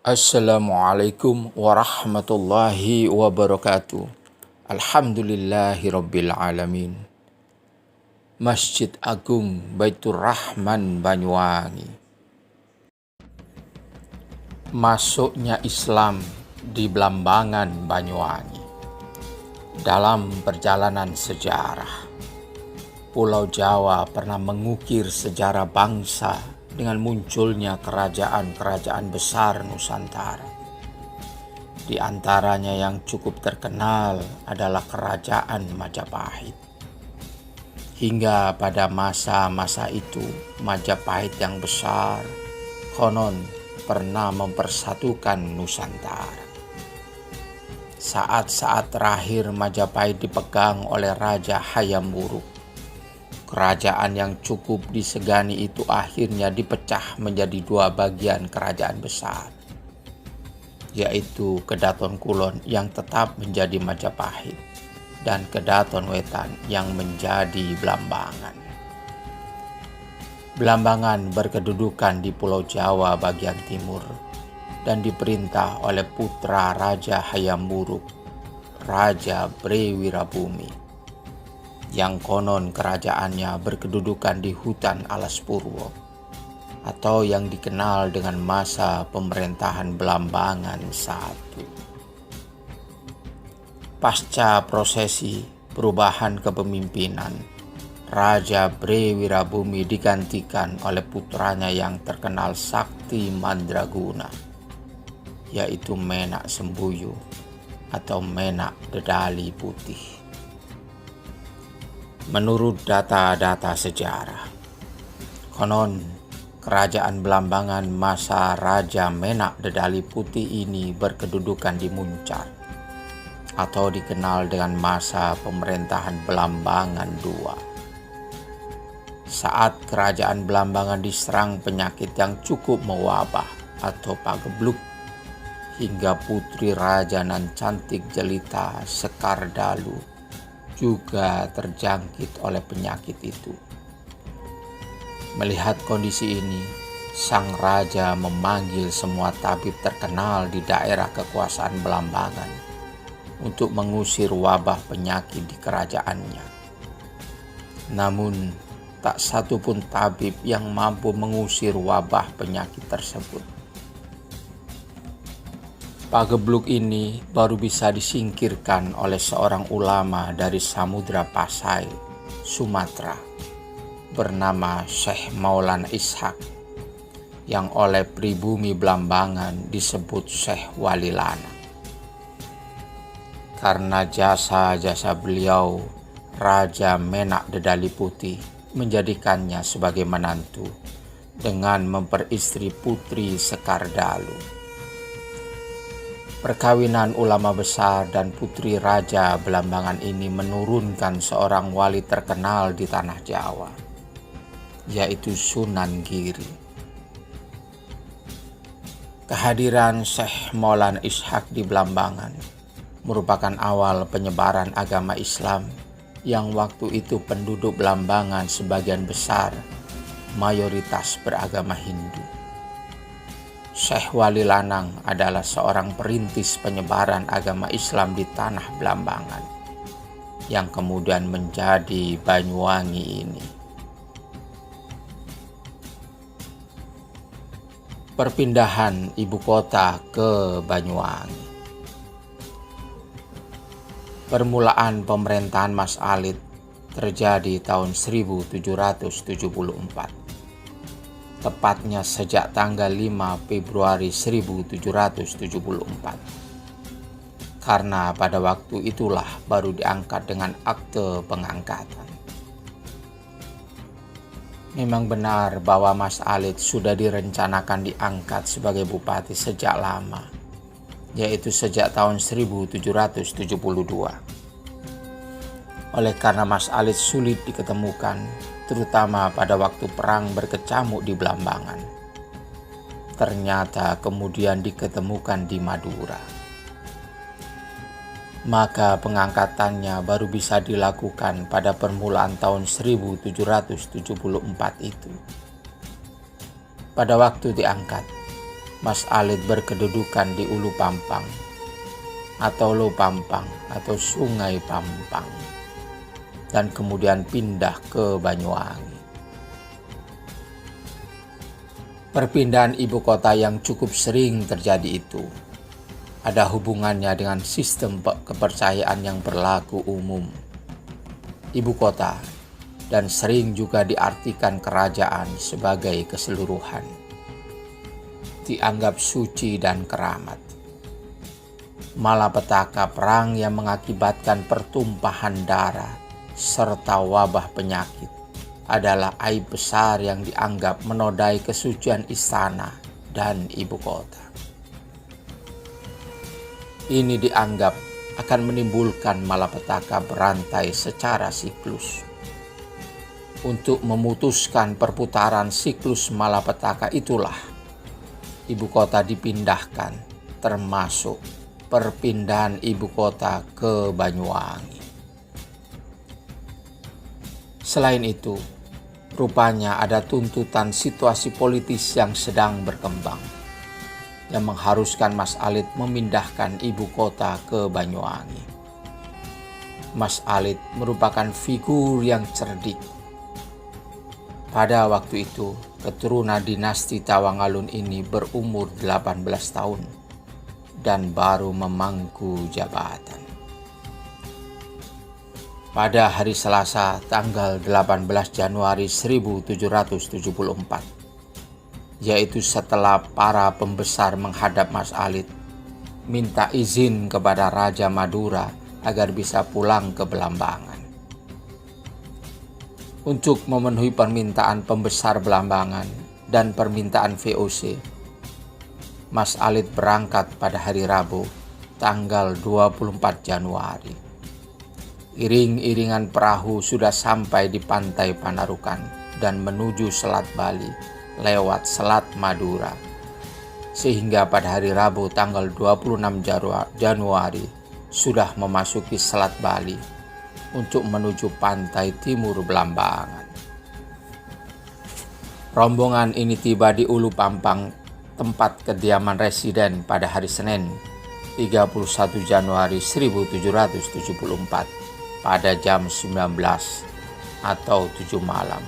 Assalamualaikum warahmatullahi wabarakatuh. Alhamdulillahirabbil alamin. Masjid Agung Baitur Rahman Banyuwangi. Masuknya Islam di Blambangan Banyuwangi. Dalam perjalanan sejarah, Pulau Jawa pernah mengukir sejarah bangsa dengan munculnya kerajaan-kerajaan besar Nusantara. Di antaranya yang cukup terkenal adalah Kerajaan Majapahit. Hingga pada masa-masa itu, Majapahit yang besar konon pernah mempersatukan Nusantara. Saat-saat terakhir Majapahit dipegang oleh Raja Hayam Wuruk. Kerajaan yang cukup disegani itu akhirnya dipecah menjadi dua bagian kerajaan besar, yaitu Kedaton Kulon yang tetap menjadi Majapahit dan Kedaton Wetan yang menjadi Blambangan. Blambangan berkedudukan di Pulau Jawa bagian timur dan diperintah oleh putra Raja Hayam Wuruk, Raja Brewirabumi, yang konon kerajaannya berkedudukan di hutan Alas Purwo atau yang dikenal dengan masa pemerintahan Blambangan I. Pasca prosesi perubahan kepemimpinan, Raja Brewirabumi digantikan oleh putranya yang terkenal sakti mandraguna, yaitu Menak Sembuyu atau Menak Dedali Putih. Menurut data-data sejarah, konon kerajaan Blambangan masa Raja Menak Dedali Putih ini berkedudukan di Muncar atau dikenal dengan masa pemerintahan Blambangan II. Saat kerajaan Blambangan diserang penyakit yang cukup mewabah atau pagebluk, hingga putri raja nan cantik jelita Sekardalu juga terjangkit oleh penyakit itu. Melihat kondisi ini, sang raja memanggil semua tabib terkenal di daerah kekuasaan Blambangan untuk mengusir wabah penyakit di kerajaannya. Namun, tak satu pun tabib yang mampu mengusir wabah penyakit tersebut. Pagebluk ini baru bisa disingkirkan oleh seorang ulama dari Samudra Pasai, Sumatera, bernama Syekh Maulana Ishak, yang oleh pribumi Blambangan disebut Syekh Walilana. Karena jasa-jasa beliau, Raja Menak Dedali Putih menjadikannya sebagai menantu dengan memperistri putri Sekardalu. Perkawinan ulama besar dan putri Raja Blambangan ini menurunkan seorang wali terkenal di tanah Jawa, yaitu Sunan Giri. Kehadiran Syekh Maulana Ishak di Blambangan merupakan awal penyebaran agama Islam yang waktu itu penduduk Blambangan sebagian besar mayoritas beragama Hindu. Syekh Wali Lanang adalah seorang perintis penyebaran agama Islam di tanah Blambangan yang kemudian menjadi Banyuwangi ini. Perpindahan ibu kota ke Banyuwangi. Permulaan pemerintahan Mas Alit terjadi tahun 1774. Tepatnya sejak tanggal 5 Februari 1774. Karena pada waktu itulah baru diangkat dengan akte pengangkatan. Memang benar bahwa Mas Alit sudah direncanakan diangkat sebagai bupati sejak lama, yaitu sejak tahun 1772. Oleh karena Mas Alit sulit diketemukan, terutama pada waktu perang berkecamuk di Blambangan, ternyata kemudian diketemukan di Madura. Maka pengangkatannya baru bisa dilakukan pada permulaan tahun 1774 itu. Pada waktu diangkat, Mas Alid berkedudukan di Ulu Pampang atau Lo Pampang atau Sungai Pampang dan kemudian pindah ke Banyuwangi. Perpindahan ibu kota yang cukup sering terjadi itu ada hubungannya dengan sistem kepercayaan yang berlaku umum. Ibu kota dan sering juga diartikan kerajaan sebagai keseluruhan, dianggap suci dan keramat. Malapetaka perang yang mengakibatkan pertumpahan darah serta wabah penyakit adalah aib besar yang dianggap menodai kesucian istana dan ibu kota. Ini dianggap akan menimbulkan malapetaka berantai secara siklus. Untuk memutuskan perputaran siklus malapetaka itulah ibu kota dipindahkan, termasuk perpindahan ibu kota ke Banyuwangi. Selain itu, rupanya ada tuntutan situasi politis yang sedang berkembang yang mengharuskan Mas Alid memindahkan ibu kota ke Banyuwangi. Mas Alid merupakan figur yang cerdik. Pada waktu itu, keturunan dinasti Tawangalun ini berumur 18 tahun dan baru memangku jabatan. Pada hari Selasa tanggal 18 Januari 1774, yaitu setelah para pembesar menghadap Mas Alid, minta izin kepada Raja Madura agar bisa pulang ke Belambangan. Untuk memenuhi permintaan pembesar Belambangan dan permintaan VOC, Mas Alid berangkat pada hari Rabu, tanggal 24 Januari. Iring-iringan perahu sudah sampai di pantai Panarukan dan menuju Selat Bali lewat Selat Madura, sehingga pada hari Rabu tanggal 26 Januari sudah memasuki Selat Bali untuk menuju pantai timur Belambangan. Rombongan ini tiba di Ulu Pampang, tempat kediaman residen, pada hari Senin 31 Januari 1774 pada jam 19 atau 7 malam.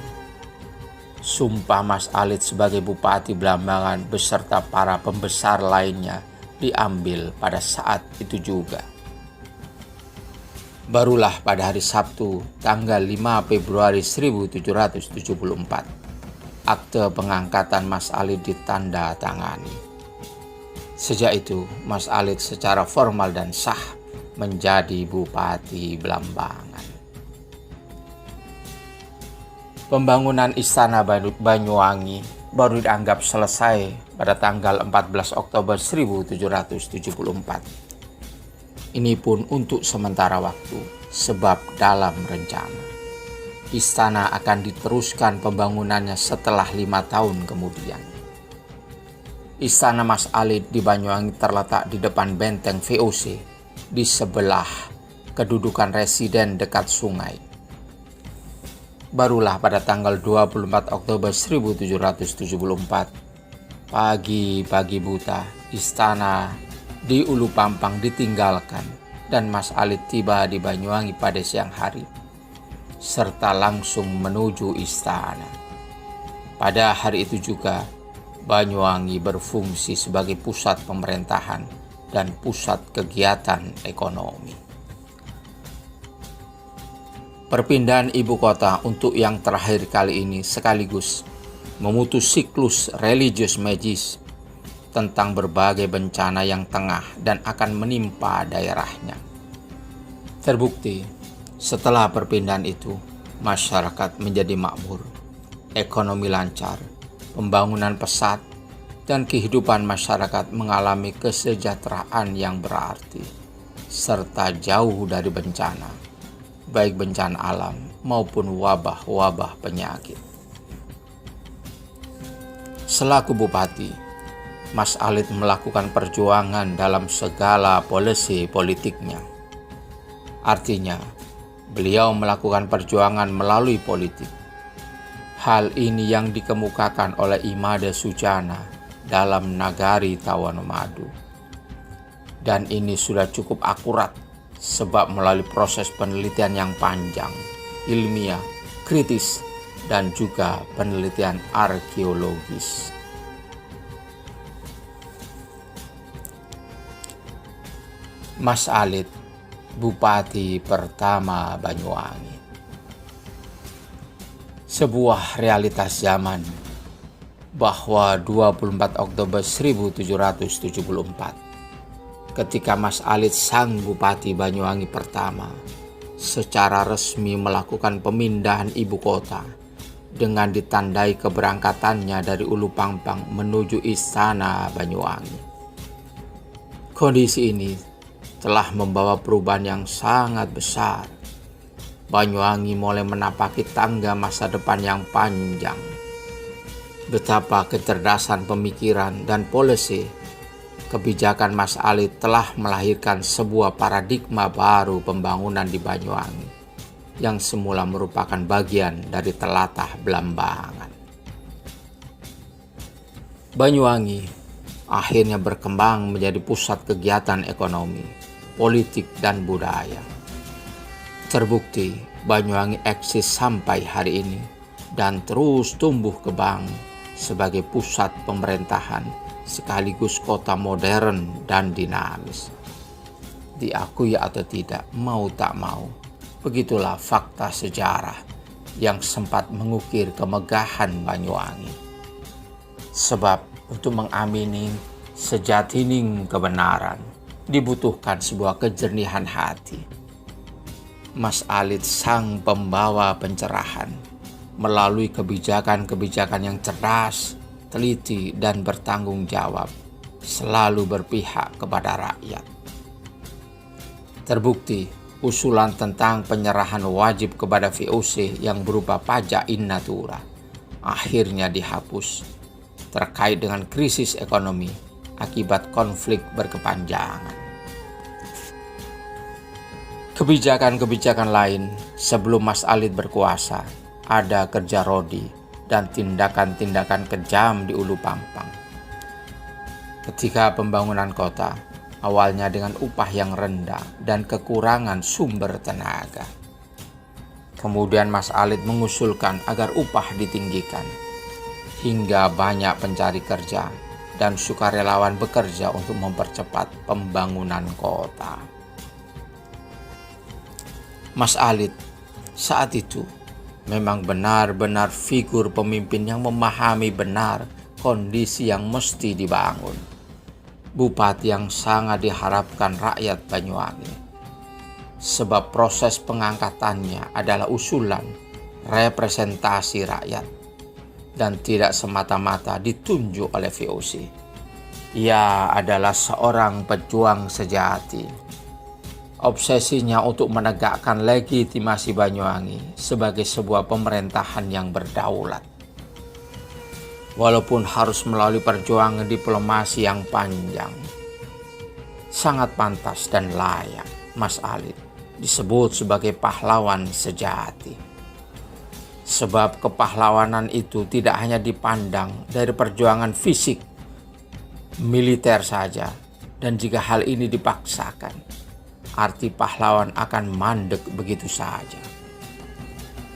Sumpah Mas Alid sebagai Bupati Belambangan beserta para pembesar lainnya diambil pada saat itu juga. Barulah pada hari Sabtu tanggal 5 Februari 1774 akte pengangkatan Mas Alid ditanda tangani. Sejak itu Mas Alid secara formal dan sah menjadi Bupati Belambangan. Pembangunan Istana Banyuwangi baru dianggap selesai pada tanggal 14 Oktober 1774. Ini pun untuk sementara waktu, sebab dalam rencana istana akan diteruskan pembangunannya setelah 5 tahun kemudian. Istana Mas Alid di Banyuwangi terletak di depan benteng VOC, di sebelah kedudukan residen dekat sungai. Barulah pada tanggal 24 Oktober 1774, pagi-pagi buta, istana di Ulu Pampang ditinggalkan dan Mas Alid tiba di Banyuwangi pada siang hari, serta langsung menuju istana. Pada hari itu juga, Banyuwangi berfungsi sebagai pusat pemerintahan dan pusat kegiatan ekonomi. Perpindahan ibu kota untuk yang terakhir kali ini sekaligus memutus siklus religius magis tentang berbagai bencana yang tengah dan akan menimpa daerahnya. Terbukti, setelah perpindahan itu, masyarakat menjadi makmur, ekonomi lancar, pembangunan pesat, dan kehidupan masyarakat mengalami kesejahteraan yang berarti, serta jauh dari bencana, baik bencana alam maupun wabah-wabah penyakit. Selaku bupati, Mas Alid melakukan perjuangan dalam segala polisi politiknya. Artinya, beliau melakukan perjuangan melalui politik. Hal ini yang dikemukakan oleh Imade Sujana dalam nagari Tawanomadu. Dan ini sudah cukup akurat sebab melalui proses penelitian yang panjang, ilmiah, kritis, dan juga penelitian arkeologis. Mas Alit, Bupati pertama Banyuwangi. Sebuah realitas zaman bahwa 24 Oktober 1774, ketika Mas Alit sang Bupati Banyuwangi pertama secara resmi melakukan pemindahan ibu kota dengan ditandai keberangkatannya dari Ulu Pangpang menuju Istana Banyuwangi. Kondisi ini telah membawa perubahan yang sangat besar. Banyuwangi mulai menapaki tangga masa depan yang panjang. Betapa kecerdasan pemikiran dan polisi kebijakan Mas Alit telah melahirkan sebuah paradigma baru pembangunan di Banyuwangi yang semula merupakan bagian dari telatah Blambangan. Banyuwangi akhirnya berkembang menjadi pusat kegiatan ekonomi, politik, dan budaya. Terbukti Banyuwangi eksis sampai hari ini dan terus tumbuh kembang sebagai pusat pemerintahan sekaligus kota modern dan dinamis. Diakui atau tidak, mau tak mau, begitulah fakta sejarah yang sempat mengukir kemegahan Banyuwangi. Sebab untuk mengamini sejatining kebenaran dibutuhkan sebuah kejernihan hati. Mas Alit sang pembawa pencerahan melalui kebijakan-kebijakan yang cerdas, teliti, dan bertanggung jawab, selalu berpihak kepada rakyat. Terbukti usulan tentang penyerahan wajib kepada VOC yang berupa pajak in natura akhirnya dihapus terkait dengan krisis ekonomi akibat konflik berkepanjangan. Kebijakan-kebijakan lain sebelum Mas Alit berkuasa ada kerja rodi dan tindakan-tindakan kejam di Ulu Pangpang. Ketika pembangunan kota, awalnya dengan upah yang rendah dan kekurangan sumber tenaga. Kemudian Mas Alit mengusulkan agar upah ditinggikan, hingga banyak pencari kerja dan sukarelawan bekerja untuk mempercepat pembangunan kota. Mas Alit saat itu memang benar-benar figur pemimpin yang memahami benar kondisi yang mesti dibangun. Bupati yang sangat diharapkan rakyat Banyuwangi. Sebab proses pengangkatannya adalah usulan representasi rakyat dan tidak semata-mata ditunjuk oleh VOC. Ia adalah seorang pejuang sejati. Obsesinya untuk menegakkan legitimasi Banyuwangi sebagai sebuah pemerintahan yang berdaulat. Walaupun harus melalui perjuangan diplomasi yang panjang, sangat pantas dan layak Mas Alit disebut sebagai pahlawan sejati. Sebab kepahlawanan itu tidak hanya dipandang dari perjuangan fisik, militer saja, dan jika hal ini dipaksakan, arti pahlawan akan mandek begitu saja.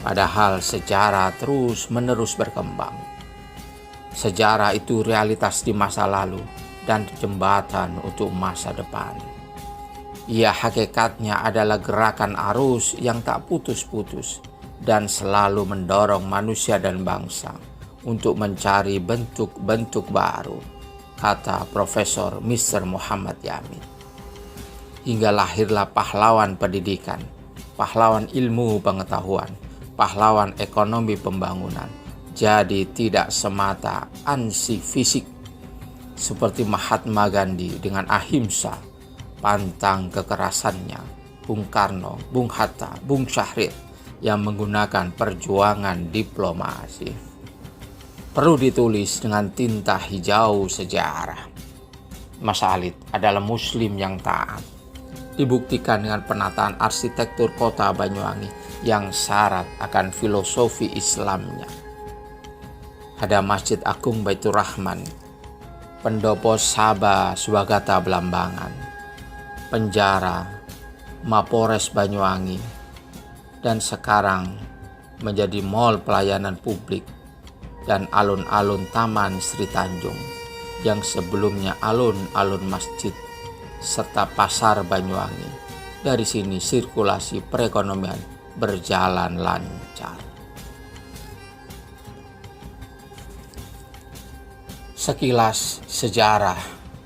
Padahal sejarah terus-menerus berkembang. Sejarah itu realitas di masa lalu dan jembatan untuk masa depan. Ia hakikatnya adalah gerakan arus yang tak putus-putus dan selalu mendorong manusia dan bangsa untuk mencari bentuk-bentuk baru, kata Profesor Mr. Muhammad Yamin. Hingga lahirlah pahlawan pendidikan, pahlawan ilmu pengetahuan, pahlawan ekonomi pembangunan. Jadi tidak semata ansi fisik seperti Mahatma Gandhi dengan ahimsa, pantang kekerasannya, Bung Karno, Bung Hatta, Bung Syahrir yang menggunakan perjuangan diplomasi. Perlu ditulis dengan tinta hijau sejarah. Mas Alit adalah muslim yang taat. Dibuktikan dengan penataan arsitektur kota Banyuwangi yang syarat akan filosofi Islamnya. Ada Masjid Agung Baitur Rahman Pendopo Saba Swagata Blambangan, penjara, Mapores Banyuwangi, dan sekarang menjadi mall pelayanan publik dan alun-alun Taman Sri Tanjung yang sebelumnya alun-alun masjid serta pasar Banyuwangi. Dari sini sirkulasi perekonomian berjalan lancar. Sekilas sejarah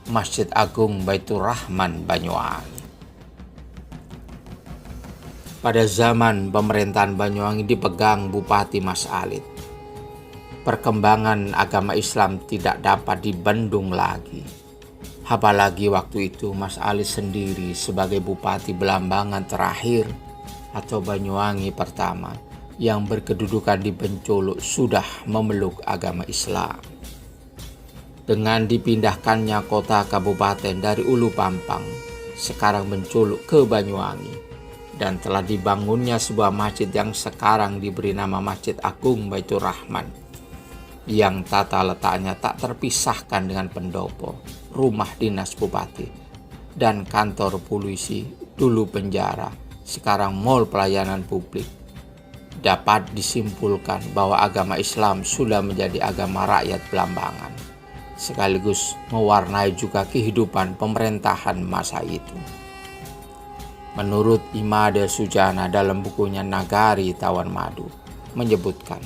Masjid Agung Baitur Rahman Banyuwangi. Pada zaman pemerintahan Banyuwangi dipegang Bupati Mas Alit, perkembangan agama Islam tidak dapat dibendung lagi. Apalagi waktu itu Mas Alit sendiri sebagai Bupati Blambangan terakhir atau Banyuwangi pertama yang berkedudukan di Benculuk sudah memeluk agama Islam. Dengan dipindahkannya kota kabupaten dari Ulu Pampang, sekarang Benculuk ke Banyuwangi, dan telah dibangunnya sebuah masjid yang sekarang diberi nama Masjid Agung Baitur Rahman, yang tata letaknya tak terpisahkan dengan pendopo, rumah dinas bupati, dan kantor polisi, dulu penjara, sekarang mall pelayanan publik. Dapat disimpulkan bahwa agama Islam sudah menjadi agama rakyat Blambangan, sekaligus mewarnai juga kehidupan pemerintahan masa itu. Menurut Imade Sujana dalam bukunya Nagari Tawan Madu menyebutkan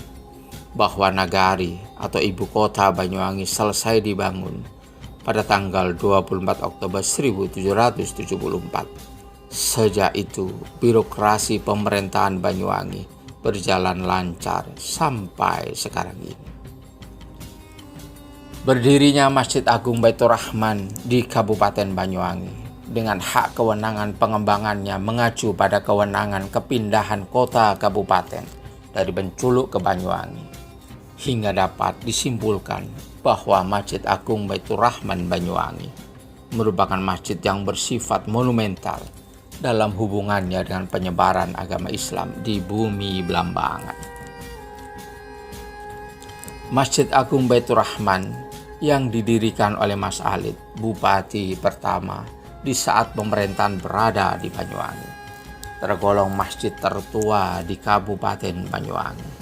bahwa Nagari atau ibu kota Banyuwangi selesai dibangun pada tanggal 24 Oktober 1774. Sejak itu, birokrasi pemerintahan Banyuwangi berjalan lancar sampai sekarang ini. Berdirinya Masjid Agung Baitur Rahman di Kabupaten Banyuwangi dengan hak kewenangan pengembangannya mengacu pada kewenangan kepindahan kota kabupaten dari Benculuk ke Banyuwangi, hingga dapat disimpulkan bahwa Masjid Agung Baitur Rahman Banyuwangi merupakan masjid yang bersifat monumental dalam hubungannya dengan penyebaran agama Islam di bumi Blambangan. Masjid Agung Baitur Rahman yang didirikan oleh Mas Alit, Bupati pertama di saat pemerintahan berada di Banyuwangi, tergolong masjid tertua di Kabupaten Banyuwangi.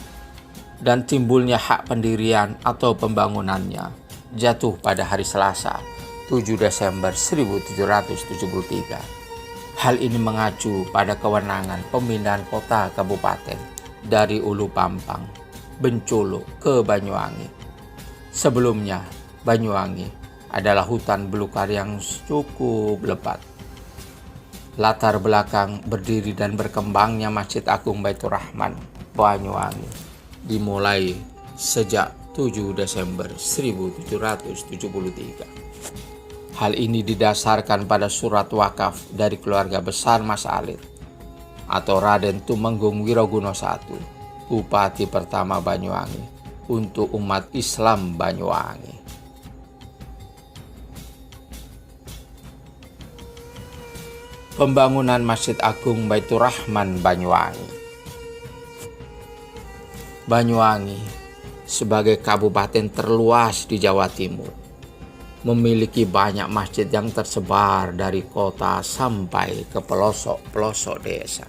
Dan timbulnya hak pendirian atau pembangunannya jatuh pada hari Selasa 7 Desember 1773. Hal ini mengacu pada kewenangan pemindahan kota kabupaten dari Ulu Pampang, Benculuk ke Banyuwangi. Sebelumnya, Banyuwangi adalah hutan belukar yang cukup lebat. Latar belakang berdiri dan berkembangnya Masjid Agung Baitur Rahman Banyuwangi dimulai sejak 7 Desember 1773. Hal ini didasarkan pada surat wakaf dari keluarga besar Mas Alit atau Raden Tumenggung Wiroguno I, Bupati pertama Banyuwangi, untuk umat Islam Banyuwangi. Pembangunan Masjid Agung Baitur Rahman Banyuwangi. Banyuwangi sebagai kabupaten terluas di Jawa Timur memiliki banyak masjid yang tersebar dari kota sampai ke pelosok-pelosok desa.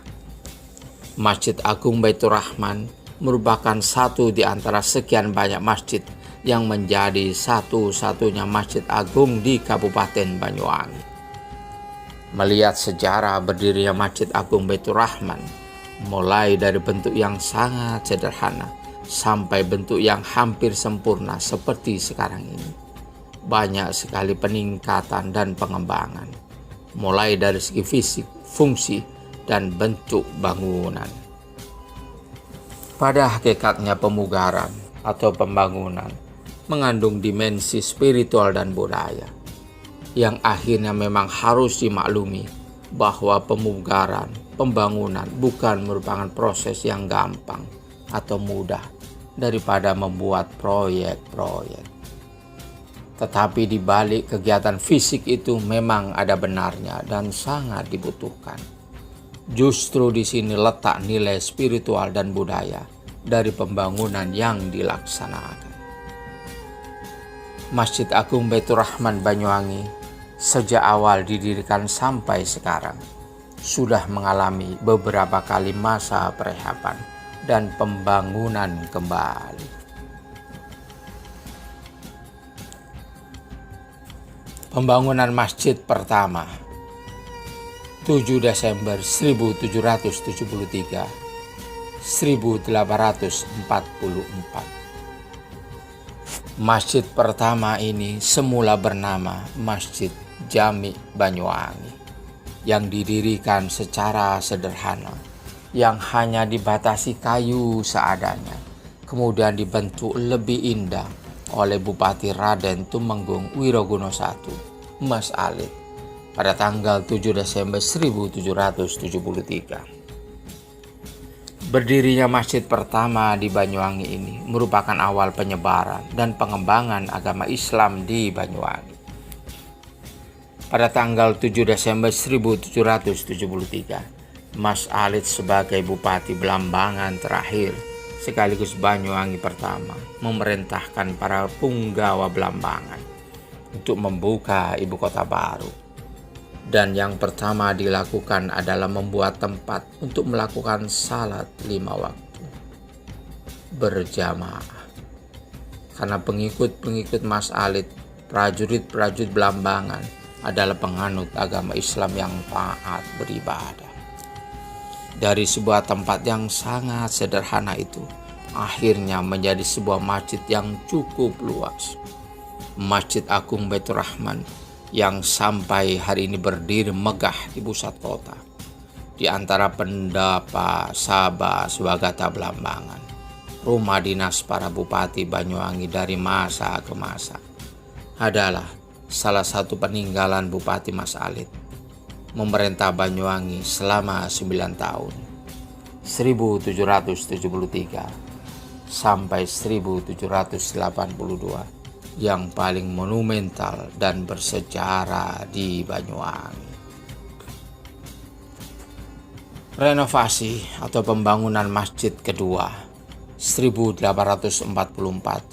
Masjid Agung Baitur Rahman merupakan satu di antara sekian banyak masjid yang menjadi satu-satunya masjid agung di Kabupaten Banyuwangi. Melihat sejarah berdirinya Masjid Agung Baitur Rahman, mulai dari bentuk yang sangat sederhana sampai bentuk yang hampir sempurna seperti sekarang ini, banyak sekali peningkatan dan pengembangan, mulai dari segi fisik, fungsi, dan bentuk bangunan. Pada hakikatnya pemugaran atau pembangunan mengandung dimensi spiritual dan budaya, yang akhirnya memang harus dimaklumi bahwa pemugaran, pembangunan bukan merupakan proses yang gampang atau mudah daripada membuat proyek-proyek. Tetapi di balik kegiatan fisik itu memang ada benarnya dan sangat dibutuhkan. Justru di sini letak nilai spiritual dan budaya dari pembangunan yang dilaksanakan. Masjid Agung Baitur Rahman Banyuwangi sejak awal didirikan sampai sekarang sudah mengalami beberapa kali masa perehaban dan pembangunan kembali. Pembangunan masjid pertama 7 Desember 1773 1844. Masjid pertama ini semula bernama Masjid Jami Banyuwangi yang didirikan secara sederhana, yang hanya dibatasi kayu seadanya, kemudian dibentuk lebih indah oleh Bupati Raden Tumenggung Wiroguno I, Mas Alit, pada tanggal 7 Desember 1773. Berdirinya masjid pertama di Banyuwangi ini merupakan awal penyebaran dan pengembangan agama Islam di Banyuwangi. Pada tanggal 7 Desember 1773, Mas Alit sebagai Bupati Blambangan terakhir sekaligus Banyuwangi pertama memerintahkan para punggawa Blambangan untuk membuka ibu kota baru. Dan yang pertama dilakukan adalah membuat tempat untuk melakukan salat 5 waktu berjamaah. Karena pengikut-pengikut Mas Alit, prajurit-prajurit Blambangan adalah penganut agama Islam yang taat beribadah. Dari sebuah tempat yang sangat sederhana itu, akhirnya menjadi sebuah masjid yang cukup luas. Masjid Agung Baitur Rahman yang sampai hari ini berdiri megah di pusat kota, di antara Pendapa, Sabah, Swagata, Blambangan, rumah dinas para bupati Banyuwangi dari masa ke masa, adalah salah satu peninggalan Bupati Mas Alit memerintah Banyuwangi selama 9 tahun, 1773 sampai 1782, yang paling monumental dan bersejarah di Banyuwangi. Renovasi atau pembangunan masjid kedua 1844-1971.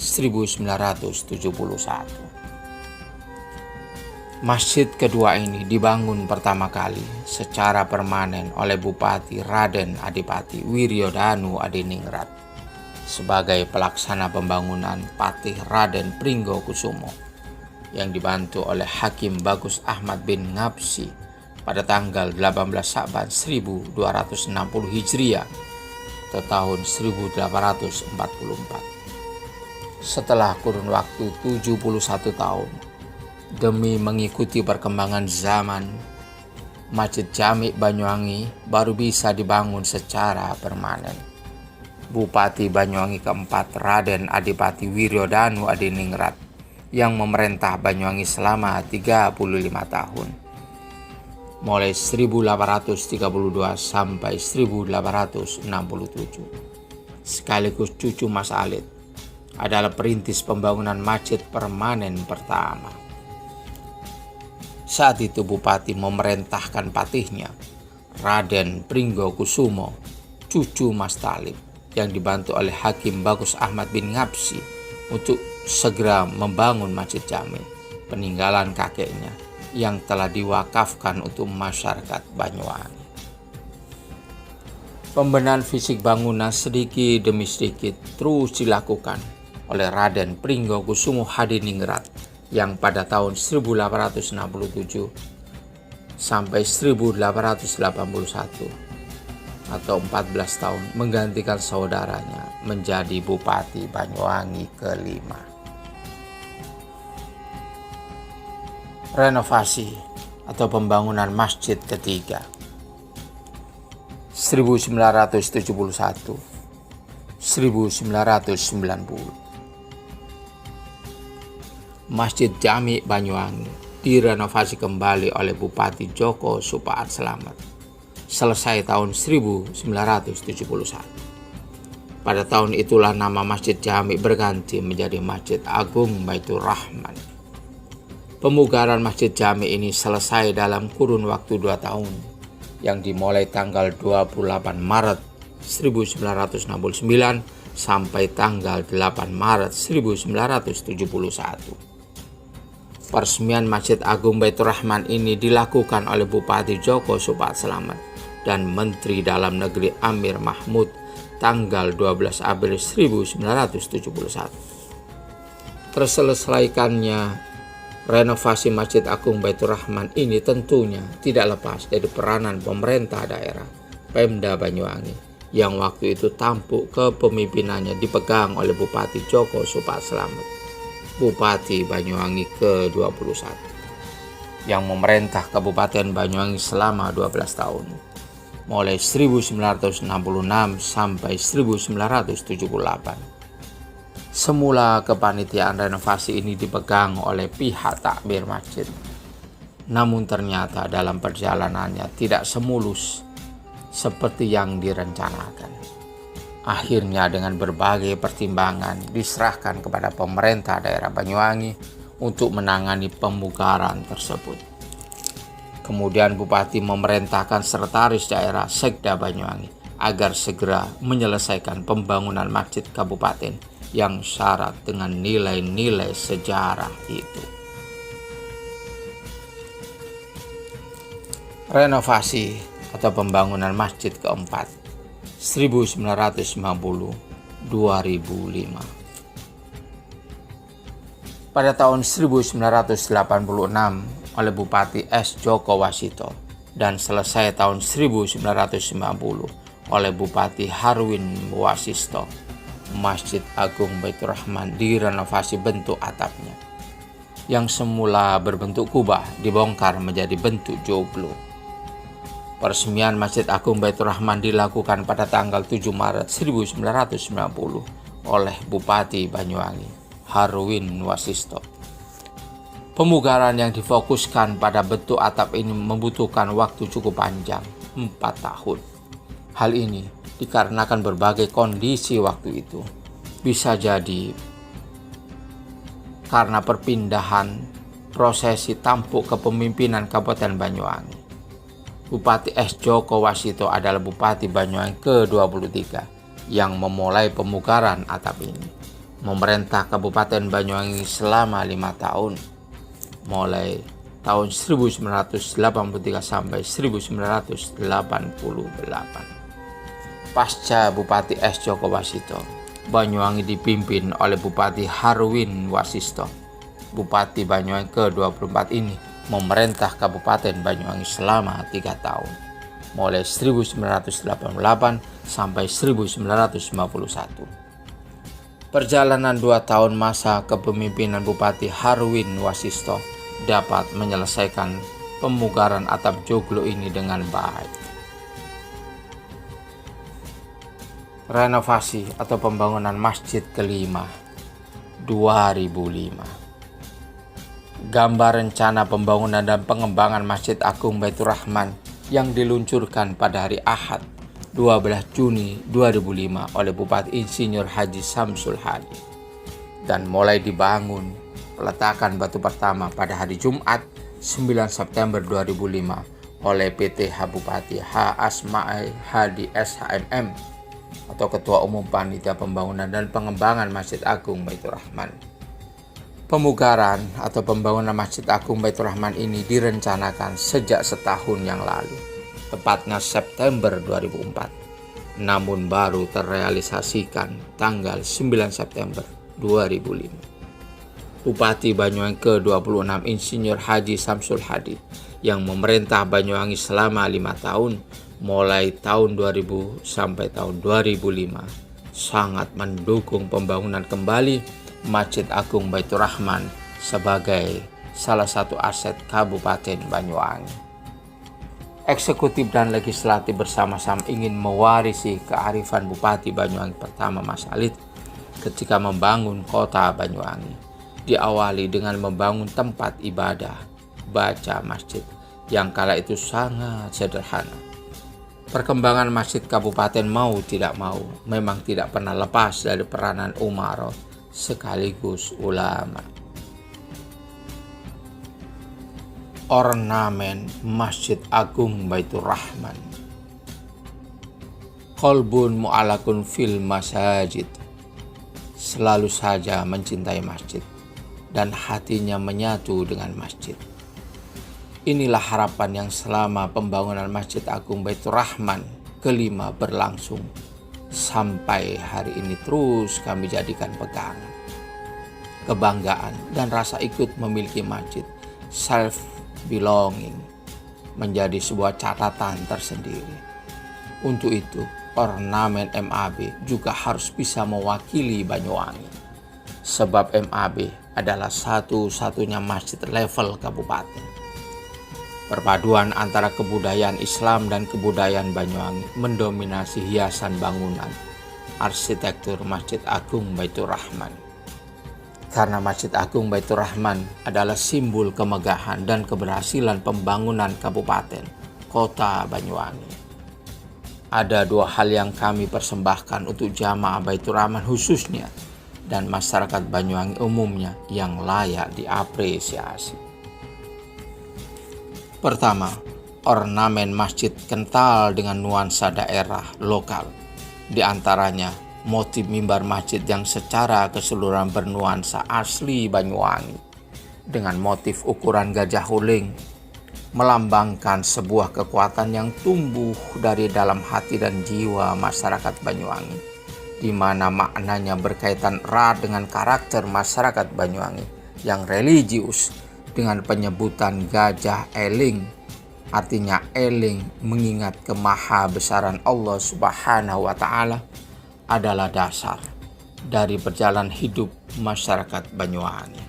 Masjid kedua ini dibangun pertama kali secara permanen oleh Bupati Raden Adipati Wiryodanu Adiningrat sebagai pelaksana pembangunan Patih Raden Pringgokusumo yang dibantu oleh Hakim Bagus Ahmad bin Ngabsi pada tanggal 18 Sa'ban 1260 Hijriah atau tahun 1844. Setelah kurun waktu 71 tahun, demi mengikuti perkembangan zaman, Masjid Jami Banyuwangi baru bisa dibangun secara permanen. Bupati Banyuwangi keempat Raden Adipati Wiryodanu Adiningrat yang memerintah Banyuwangi selama 35 tahun, mulai 1832 sampai 1867, sekaligus cucu Mas Alit, adalah perintis pembangunan masjid permanen pertama. Saat itu Bupati memerintahkan patihnya, Raden Pringgokusumo, cucu Mas Talib, yang dibantu oleh Hakim Bagus Ahmad bin Ngabsi, untuk segera membangun Masjid Jami, peninggalan kakeknya yang telah diwakafkan untuk masyarakat Banyuwangi. Pembenahan fisik bangunan sedikit demi sedikit terus dilakukan oleh Raden Pringgokusumo Hadiningrat yang pada tahun 1867 sampai 1881 atau 14 tahun menggantikan saudaranya menjadi Bupati Banyuwangi kelima. Renovasi atau pembangunan masjid ketiga 1971-1990. Masjid Jami Banyuwangi direnovasi kembali oleh Bupati Joko Supaat Slamet selesai tahun 1971. Pada tahun itulah nama Masjid Jami berganti menjadi Masjid Agung Baitur Rahman. Pemugaran Masjid Jami ini selesai dalam kurun waktu 2 tahun, yang dimulai tanggal 28 Maret 1969 sampai tanggal 8 Maret 1971. Peresmian Masjid Agung Baitur Rahman ini dilakukan oleh Bupati Djoko Soepatslamet dan Menteri Dalam Negeri Amir Mahmud tanggal 12 April 1971. Terselesaikannya renovasi Masjid Agung Baitur Rahman ini tentunya tidak lepas dari peranan pemerintah daerah Pemda Banyuwangi yang waktu itu tampuk kepemimpinannya dipegang oleh Bupati Djoko Soepatslamet, Bupati Banyuwangi ke-21, yang memerintah Kabupaten Banyuwangi selama 12 tahun, mulai 1966 sampai 1978. Semula kepanitiaan renovasi ini dipegang oleh pihak takmir masjid. Namun ternyata dalam perjalanannya tidak semulus seperti yang direncanakan. Akhirnya dengan berbagai pertimbangan diserahkan kepada pemerintah daerah Banyuwangi untuk menangani pemugaran tersebut. Kemudian Bupati memerintahkan sekretaris daerah Sekda Banyuwangi agar segera menyelesaikan pembangunan masjid kabupaten yang syarat dengan nilai-nilai sejarah itu. Renovasi atau pembangunan masjid keempat 1950-2005. Pada tahun 1986 oleh Bupati S. Djoko Wasito dan selesai tahun 1990 oleh Bupati Harwin Wasisto, Masjid Agung Baitur Rahman direnovasi bentuk atapnya yang semula berbentuk kubah dibongkar menjadi bentuk joglo. Peresmian Masjid Agung Baitur Rahman dilakukan pada tanggal 7 Maret 1990 oleh Bupati Banyuwangi, Harwin Wasisto. Pemugaran yang difokuskan pada bentuk atap ini membutuhkan waktu cukup panjang, 4 tahun. Hal ini dikarenakan berbagai kondisi waktu itu. Bisa jadi karena perpindahan prosesi tampuk kepemimpinan Kabupaten Banyuwangi. Bupati S. Djoko Wasito adalah Bupati Banyuwangi ke-23 yang memulai pemugaran atap ini. Memerintah Kabupaten Banyuwangi selama 5 tahun, mulai tahun 1983 sampai 1988. Pasca Bupati S. Djoko Wasito, Banyuwangi dipimpin oleh Bupati Harwin Wasisto. Bupati Banyuwangi ke-24 ini memerintah Kabupaten Banyuwangi selama 3 tahun, mulai 1988 sampai 1951. Perjalanan 2 tahun masa kepemimpinan Bupati Harwin Wasisto dapat menyelesaikan pemugaran atap joglo ini dengan baik. Renovasi atau pembangunan masjid kelima 2005. Gambar rencana pembangunan dan pengembangan Masjid Agung Baitur Rahman yang diluncurkan pada hari Ahad 12 Juni 2005 oleh Bupati Insinyur Haji Samsul Hadi dan mulai dibangun peletakan batu pertama pada hari Jumat 9 September 2005 oleh PTH Bupati H. Asma'i Hadi SHMM atau Ketua Umum Panitia Pembangunan dan Pengembangan Masjid Agung Baitur Rahman. Pemugaran atau pembangunan Masjid Agung Baitur Rahman ini direncanakan sejak setahun yang lalu, tepatnya September 2004, namun baru terrealisasikan tanggal 9 September 2005. Bupati Banyuwangi ke-26 Insinyur Haji Samsul Hadi yang memerintah Banyuwangi selama 5 tahun, mulai tahun 2000 sampai tahun 2005, sangat mendukung pembangunan kembali Masjid Agung Baitur Rahman sebagai salah satu aset Kabupaten Banyuwangi. Eksekutif dan legislatif bersama-sama ingin mewarisi kearifan Bupati Banyuwangi pertama Mas Halid ketika membangun kota Banyuwangi. Diawali dengan membangun tempat ibadah, baca masjid yang kala itu sangat sederhana. Perkembangan masjid kabupaten mau tidak mau memang tidak pernah lepas dari peranan umaroh sekaligus ulama. Ornamen Masjid Agung Baitur Rahman. Qalbun mu'alakun fil masajid. Selalu saja mencintai masjid. dan hatinya menyatu dengan masjid. Inilah harapan yang selama pembangunan Masjid Agung Baitur Rahman kelima berlangsung sampai hari ini terus kami jadikan pegangan. Kebanggaan dan rasa ikut memiliki masjid, self-belonging, menjadi sebuah catatan tersendiri. Untuk itu, ornamen MAB juga harus bisa mewakili Banyuwangi. Sebab MAB adalah satu-satunya masjid level kabupaten. Perpaduan antara kebudayaan Islam dan kebudayaan Banyuwangi mendominasi hiasan bangunan arsitektur Masjid Agung Baitur Rahman. Karena Masjid Agung Baitur Rahman adalah simbol kemegahan dan keberhasilan pembangunan kabupaten kota Banyuwangi. Ada dua hal yang kami persembahkan untuk jamaah Baitur Rahman khususnya dan masyarakat Banyuwangi umumnya yang layak diapresiasi. Pertama, ornamen masjid kental dengan nuansa daerah lokal. Di antaranya, motif mimbar masjid yang secara keseluruhan bernuansa asli Banyuwangi dengan motif ukuran gajah uling, melambangkan sebuah kekuatan yang tumbuh dari dalam hati dan jiwa masyarakat Banyuwangi, di mana maknanya berkaitan erat dengan karakter masyarakat Banyuwangi yang religius dengan penyebutan gajah eling, artinya eling mengingat kemahabesaran Allah Subhanahu wa Ta'ala, adalah dasar dari perjalanan hidup masyarakat Banyuwangi.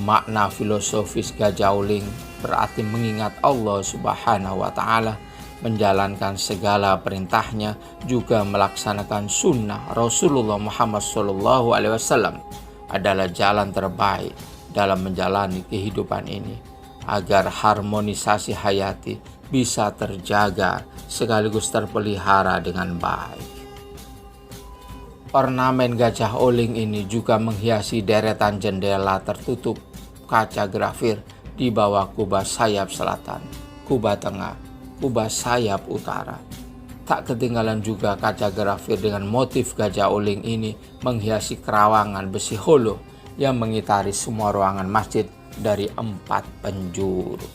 Makna filosofis gajah uling berarti mengingat Allah Subhanahu wa Ta'ala, menjalankan segala perintahnya, juga melaksanakan sunnah Rasulullah Muhammad SAW adalah jalan terbaik dalam menjalani kehidupan ini agar harmonisasi hayati bisa terjaga sekaligus terpelihara dengan baik. Ornamen gajah uling ini juga menghiasi deretan jendela tertutup kaca grafir di bawah kubah sayap selatan, kubah tengah, kubah sayap utara. Tak ketinggalan juga kaca grafir dengan motif gajah uling ini menghiasi kerawangan besi holo yang mengitari semua ruangan masjid dari 4 penjuru.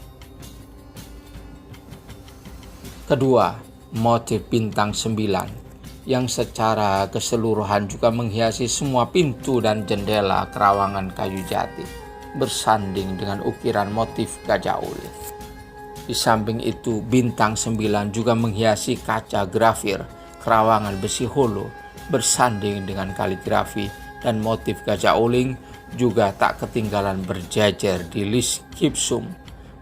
Kedua, motif bintang 9 yang secara keseluruhan juga menghiasi semua pintu dan jendela kerawangan kayu jati bersanding dengan ukiran motif gajah uling. Di samping itu, bintang 9 juga menghiasi kaca grafir kerawangan besi holo bersanding dengan kaligrafi dan motif gajah uling, juga tak ketinggalan berjejer di list gipsum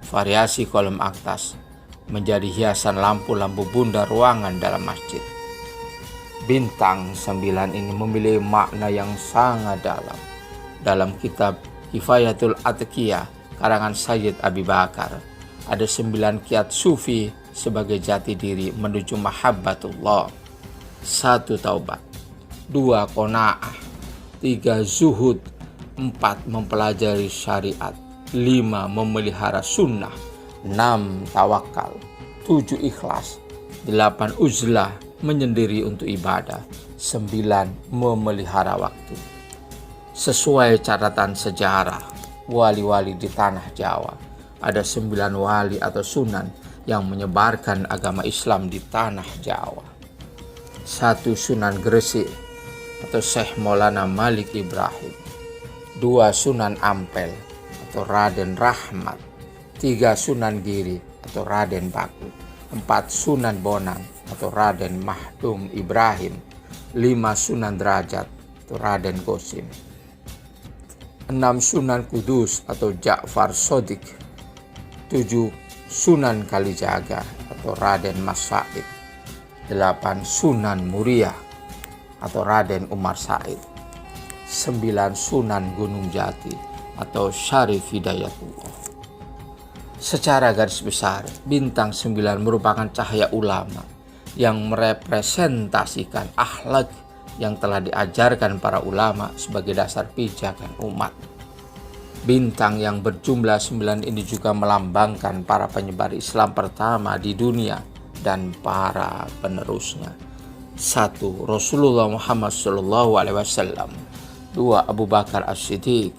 variasi kolom atas menjadi hiasan lampu-lampu bunda ruangan dalam masjid. Bintang 9 ini memiliki makna yang sangat dalam. Dalam kitab Kifayatul Atqiyah karangan Sayyid Abi Bakar, ada 9 kiat sufi sebagai jati diri menuju mahabbatullah. 1. Taubat, 2. Qanaah, 3. Zuhud, 4. Mempelajari syariat, 5. Memelihara sunnah, 6. Tawakal, 7. Ikhlas, 8. Uzlah, menyendiri untuk ibadah, 9. Memelihara waktu. Sesuai catatan sejarah wali-wali di tanah Jawa, ada 9 wali atau sunan yang menyebarkan agama Islam di tanah Jawa. 1. Sunan Gresik atau Syekh Maulana Malik Ibrahim, 2. Sunan Ampel atau Raden Rahmat, 3. Sunan Giri atau Raden Baku, 4. Sunan Bonang atau Raden Mahdum Ibrahim, 5. Sunan Derajat atau Raden Gosim, 6. Sunan Kudus atau Ja'far Shodiq, 7. Sunan Kalijaga atau Raden Mas Said, 8. Sunan Muria atau Raden Umar Said, 9. Sunan Gunung Jati atau Syarif Hidayatullah. Secara garis besar, bintang 9 merupakan cahaya ulama yang merepresentasikan akhlak yang telah diajarkan para ulama sebagai dasar pijakan umat. Bintang yang berjumlah 9 ini juga melambangkan para penyebar Islam pertama di dunia dan para penerusnya. 1. Rasulullah Muhammad SAW, 2. Abu Bakar As-Siddiq,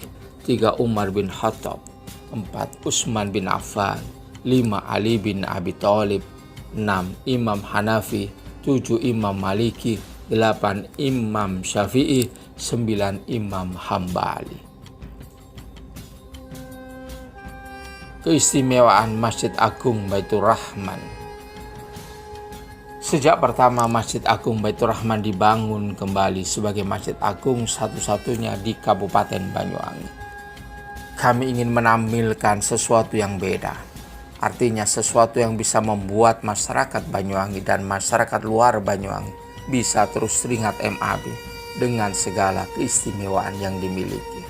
3. Umar bin Khattab, 4. Utsman bin Affan, 5. Ali bin Abi Thalib, 6. Imam Hanafi, 7. Imam Maliki, 8. Imam Syafi'i, 9. Imam Hambali. Keistimewaan Masjid Agung Baitur Rahman. Sejak pertama Masjid Agung Baitur Rahman dibangun kembali sebagai Masjid Agung satu-satunya di Kabupaten Banyuwangi, kami ingin menampilkan sesuatu yang beda. Artinya sesuatu yang bisa membuat masyarakat Banyuwangi dan masyarakat luar Banyuwangi bisa terus teringat MAB dengan segala keistimewaan yang dimiliki.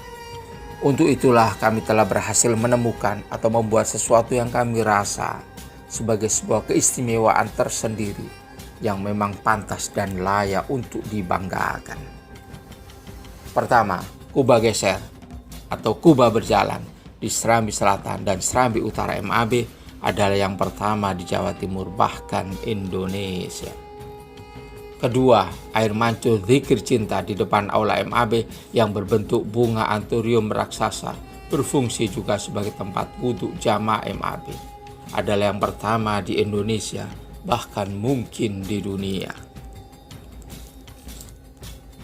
Untuk itulah kami telah berhasil menemukan atau membuat sesuatu yang kami rasa sebagai sebuah keistimewaan tersendiri yang memang pantas dan layak untuk dibanggakan. Pertama, Kubah Geser atau Kubah Berjalan di Serambi Selatan dan Serambi Utara MAB adalah yang pertama di Jawa Timur bahkan Indonesia. Kedua, air mancur zikir cinta di depan aula MAB yang berbentuk bunga anthurium raksasa berfungsi juga sebagai tempat wudhu jamaah MAB adalah yang pertama di Indonesia bahkan mungkin di dunia.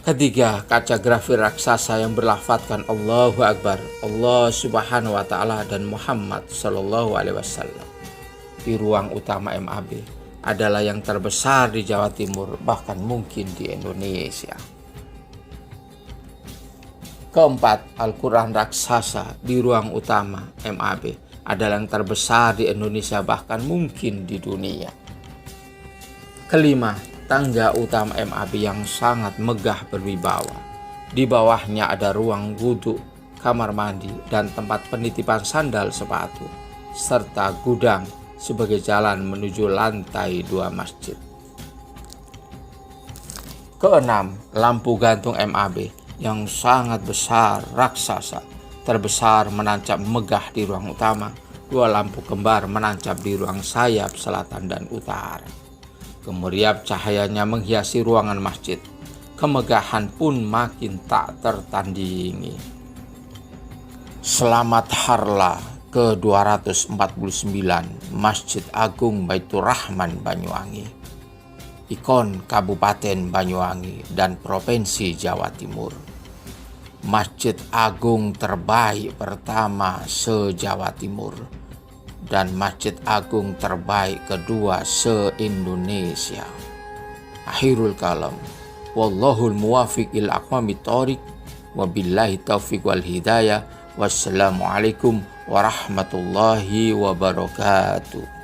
Ketiga, kaca grafir raksasa yang berlafadzkan Allahu Akbar, Allah Subhanahu wa Ta'ala dan Muhammad Sallallahu Alaihi Wasallam di ruang utama MAB adalah yang terbesar di Jawa Timur bahkan mungkin di Indonesia. Keempat, Al-Quran raksasa di ruang utama MAB adalah yang terbesar di Indonesia bahkan mungkin di dunia. Kelima, tangga utama MAB yang sangat megah berwibawa. Di bawahnya ada ruang wudhu, kamar mandi, dan tempat penitipan sandal sepatu, serta gudang sebagai jalan menuju lantai 2 masjid. Keenam, lampu gantung MAB yang sangat besar raksasa terbesar menancap megah di ruang utama. 2 lampu kembar menancap di ruang sayap selatan dan utara. Kemeriap cahayanya menghiasi ruangan masjid. Kemegahan pun makin tak tertandingi. Selamat Harla ke-249 Masjid Agung Baitur Rahman Banyuwangi, ikon Kabupaten Banyuwangi dan Provinsi Jawa Timur. Masjid Agung terbaik pertama se-Jawa Timur dan Masjid Agung terbaik kedua se-Indonesia. Akhirul kalam, wallahul muwafiq ila aqwamit thoriq, wabillahi taufiq wal hidayah. Wassalamualaikum warahmatullahi wabarakatuh.